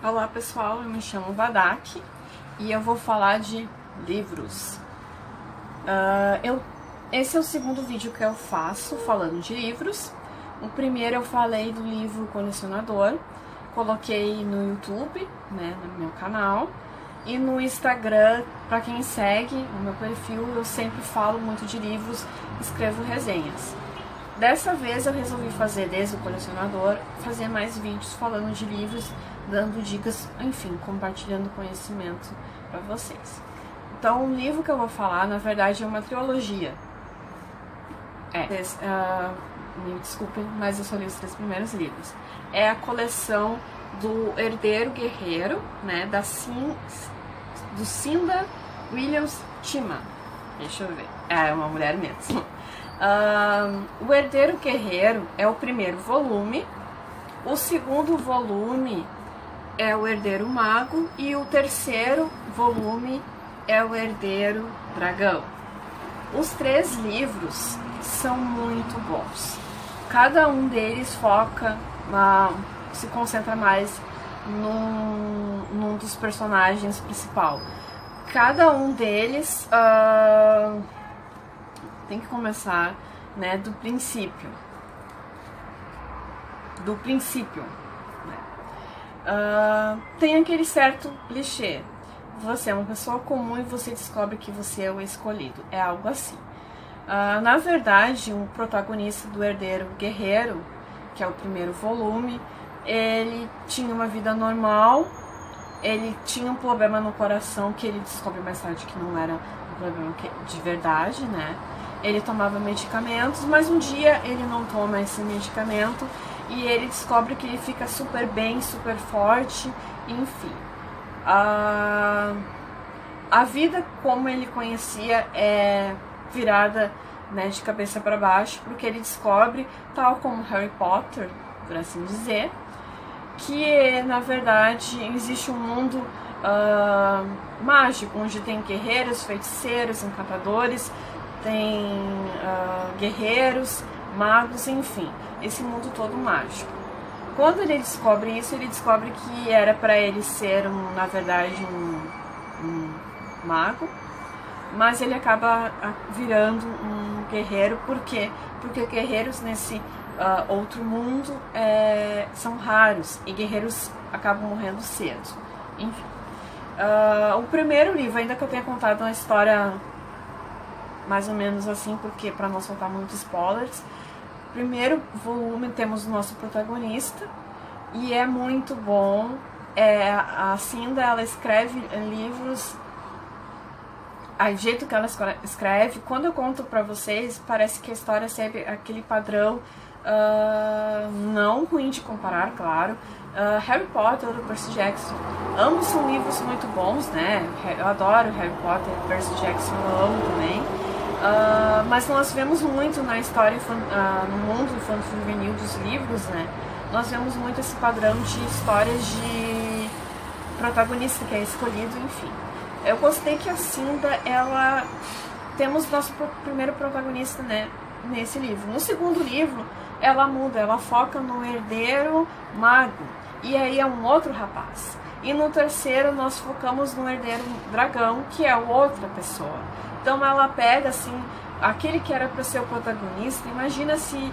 Olá pessoal, eu me chamo Vadak e eu vou falar de livros. Esse é o segundo vídeo que eu faço falando de livros. O primeiro eu falei do livro Colecionador, coloquei no YouTube, né, no meu canal, e no Instagram, para quem segue o meu perfil, eu sempre falo muito de livros, escrevo resenhas. Dessa vez eu resolvi fazer, desde o Colecionador, fazer mais vídeos falando de livros, dando dicas, enfim, compartilhando conhecimento para vocês. Então, o livro que eu vou falar, na verdade, é uma trilogia. Me desculpem, mas eu só li os 3 primeiros livros. É a coleção do Herdeiro Guerreiro, né, do Cinda Williams Chima. Deixa eu ver. É uma mulher mesmo. O Herdeiro Guerreiro é o primeiro volume. O segundo volume é o Herdeiro Mago e o terceiro volume é o Herdeiro Dragão. Os 3 livros são muito bons. Cada um deles se concentra mais num dos personagens principal. Cada um deles tem que começar, né, do princípio. Tem aquele certo clichê. Você é uma pessoa comum e você descobre que você é o escolhido. É algo assim. Na verdade, o protagonista do Herdeiro Guerreiro, que é o primeiro volume, ele tinha uma vida normal, ele tinha um problema no coração que ele descobre mais tarde que não era um problema de verdade, né? Ele tomava medicamentos, mas um dia ele não toma esse medicamento e ele descobre que ele fica super bem, super forte, enfim. A vida como ele conhecia é virada, né, de cabeça para baixo, porque ele descobre, tal como Harry Potter, por assim dizer, que na verdade existe um mundo mágico, onde tem guerreiros, feiticeiros, encantadores, tem guerreiros, magos, enfim, esse mundo todo mágico. Quando ele descobre isso, ele descobre que era para ele ser, na verdade, um mago, mas ele acaba virando um guerreiro. Por quê? Porque guerreiros nesse outro mundo são raros e guerreiros acabam morrendo cedo. Enfim. O primeiro livro, ainda que eu tenha contado uma história mais ou menos assim, porque para não soltar muitos spoilers, primeiro volume temos o nosso protagonista e é muito bom. A Cinda, ela escreve livros, o jeito que ela escreve, quando eu conto pra vocês, parece que a história segue aquele padrão, não ruim de comparar, claro. Harry Potter do Percy Jackson, ambos são livros muito bons, né? Eu adoro Harry Potter, Percy Jackson eu amo também. Mas nós vemos muito na história, no mundo infantil juvenil dos livros, né? Nós vemos muito esse padrão de histórias de protagonista que é escolhido, enfim. Eu gostei que a Cinda, temos nosso primeiro protagonista, né, nesse livro. No segundo livro, ela muda, ela foca no Herdeiro Mago, e aí é um outro rapaz. E no terceiro, nós focamos no Herdeiro Dragão, que é outra pessoa. Então ela pega, assim, aquele que era para ser o protagonista. Imagina se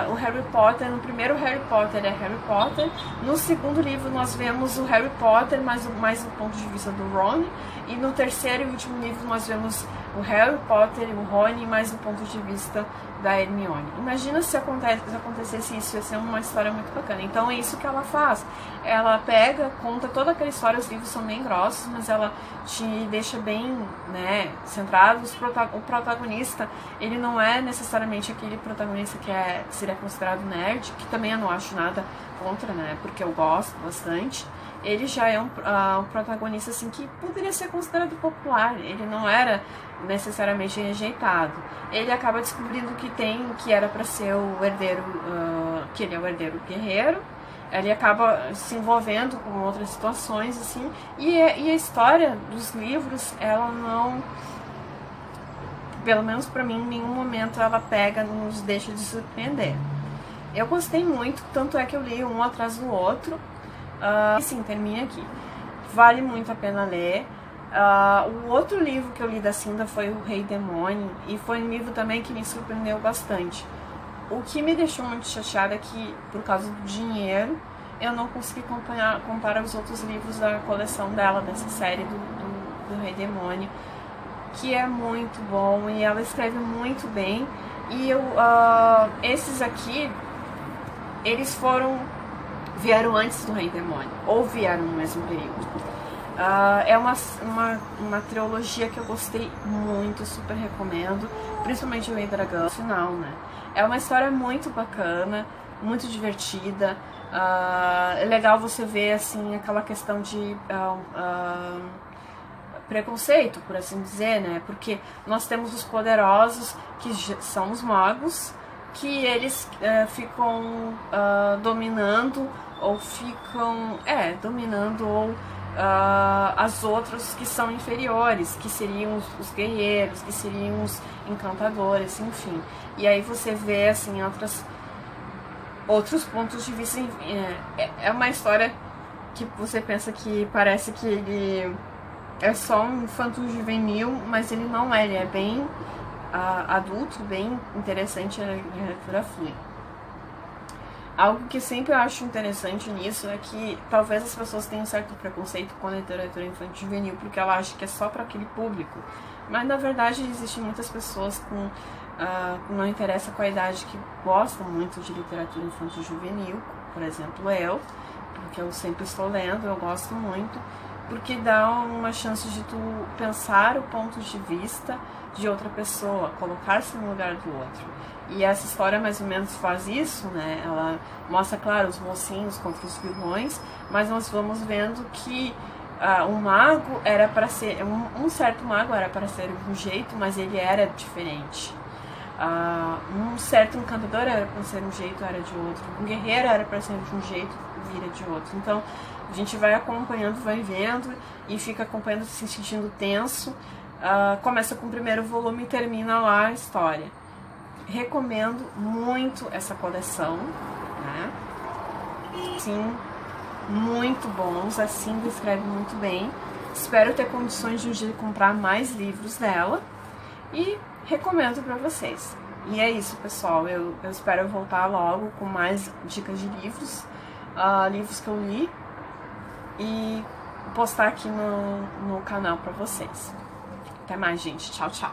o Harry Potter, no primeiro Harry Potter é Harry Potter, no segundo livro nós vemos o Harry Potter mais do ponto de vista do Ron, e no terceiro e último livro nós vemos o Harry Potter e o Rony mais do ponto de vista da Hermione. Imagina se acontecesse isso, ia ser uma história muito bacana. Então é isso que ela faz. Ela pega, conta toda aquela história, os livros são bem grossos, mas ela te deixa bem, né, centrado. O protagonista, ele não é necessariamente aquele protagonista que seria considerado nerd, que também eu não acho nada contra, né, porque eu gosto bastante. Ele já é um protagonista, assim, que poderia ser considerado popular. Ele não era necessariamente rejeitado. Ele acaba descobrindo que era para ser o herdeiro, que ele é o herdeiro guerreiro. Ele acaba se envolvendo com outras situações, assim, e a história dos livros, ela não, pelo menos pra mim, em nenhum momento ela nos deixa de surpreender. Eu gostei muito, tanto é que eu li um atrás do outro. Sim, termine aqui. Vale muito a pena ler. O outro livro que eu li da Cinda foi O Rei Demônio, e foi um livro também que me surpreendeu bastante. O que me deixou muito chateada é que, por causa do dinheiro, eu não consegui comparar os outros livros da coleção dela, dessa série do Rei Demônio, que é muito bom e ela escreve muito bem. E esses aqui, eles vieram antes do Rei Demônio, ou vieram no mesmo período. É uma trilogia que eu gostei muito, super recomendo, principalmente o Rei Dragão, final, né? É uma história muito bacana, muito divertida. É legal você ver, assim, aquela questão de preconceito, por assim dizer, né? Porque nós temos os poderosos, que são os magos, que eles ficam dominando as outras que são inferiores, que seriam os guerreiros, que seriam os encantadores, enfim. E aí você vê, assim, outros pontos de vista. É uma história que você pensa que parece que ele é só um infanto juvenil, mas ele não é, ele é bem adulto, bem interessante, a literatura flui. Algo que sempre eu acho interessante nisso é que talvez as pessoas tenham um certo preconceito com a literatura infantil juvenil, porque ela acha que é só para aquele público. Mas na verdade existem muitas pessoas não interessa com a idade, que gostam muito de literatura infantil juvenil, por exemplo eu, porque eu sempre estou lendo, eu gosto muito, porque dá uma chance de tu pensar o ponto de vista de outra pessoa, colocar-se no lugar do outro. E essa história mais ou menos faz isso, né? Ela mostra, claro, os mocinhos contra os vilões, mas nós vamos vendo que um mago era para ser, um certo mago era para ser de um jeito, mas ele era diferente. Um certo encantador era para ser de um jeito, era de outro. Um guerreiro era para ser de um jeito, vira de outro. Então a gente vai acompanhando, vai vendo e fica acompanhando, se sentindo tenso. Começa com o primeiro volume e termina lá a história. Recomendo muito essa coleção, né? Sim, muito bons, a Cinda escreve muito bem. Espero ter condições de um dia comprar mais livros dela e recomendo para vocês. E é isso, pessoal, eu espero voltar logo com mais dicas de livros, livros que eu li, e postar aqui no canal para vocês. Até mais, gente. Tchau, tchau.